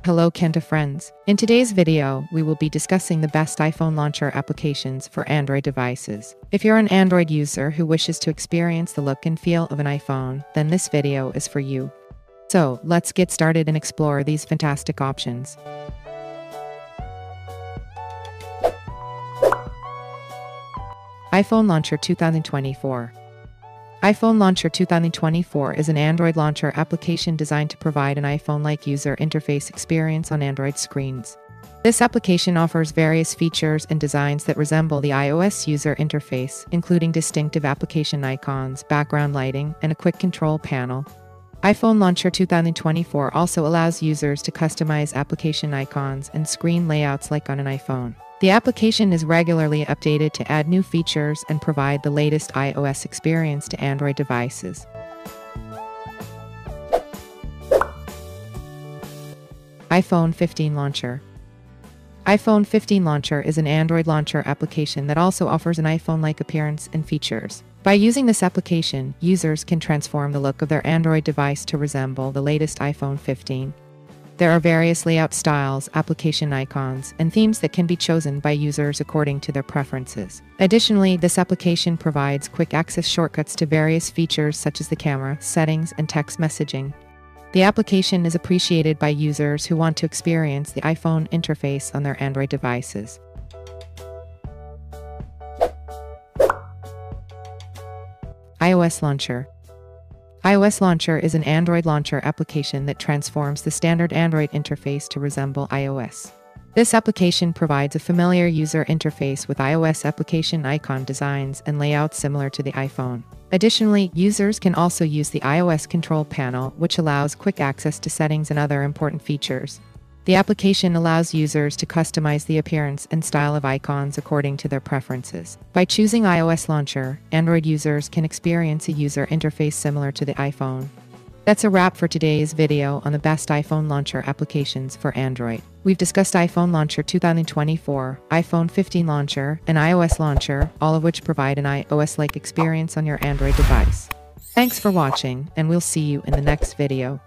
Hello Kenta friends. In today's video, we will be discussing the best iPhone launcher applications for Android devices. If you're an Android user who wishes to experience the look and feel of an iPhone, then this video is for you. So, let's get started and explore these fantastic options. iPhone Launcher 2024. iPhone Launcher 2024 is an Android launcher application designed to provide an iPhone-like user interface experience on Android screens. This application offers various features and designs that resemble the iOS user interface, including distinctive application icons, background lighting, and a quick control panel. iPhone Launcher 2024 also allows users to customize application icons and screen layouts like on an iPhone. The application is regularly updated to add new features and provide the latest iOS experience to Android devices. iPhone 15 Launcher. iPhone 15 Launcher is an Android launcher application that also offers an iPhone-like appearance and features. By using this application, users can transform the look of their Android device to resemble the latest iPhone 15. There are various layout styles, application icons, and themes that can be chosen by users according to their preferences. Additionally, this application provides quick access shortcuts to various features such as the camera, settings, and text messaging. The application is appreciated by users who want to experience the iPhone interface on their Android devices. iOS Launcher. iOS Launcher is an Android launcher application that transforms the standard Android interface to resemble iOS. This application provides a familiar user interface with iOS application icon designs and layouts similar to the iPhone. Additionally, users can also use the iOS control panel, which allows quick access to settings and other important features. The application allows users to customize the appearance and style of icons according to their preferences. By choosing iOS Launcher, Android users can experience a user interface similar to the iPhone. That's a wrap for today's video on the best iPhone launcher applications for Android. We've discussed iPhone Launcher 2024, iPhone 15 Launcher, and iOS Launcher, all of which provide an iOS-like experience on your Android device. Thanks for watching, and we'll see you in the next video.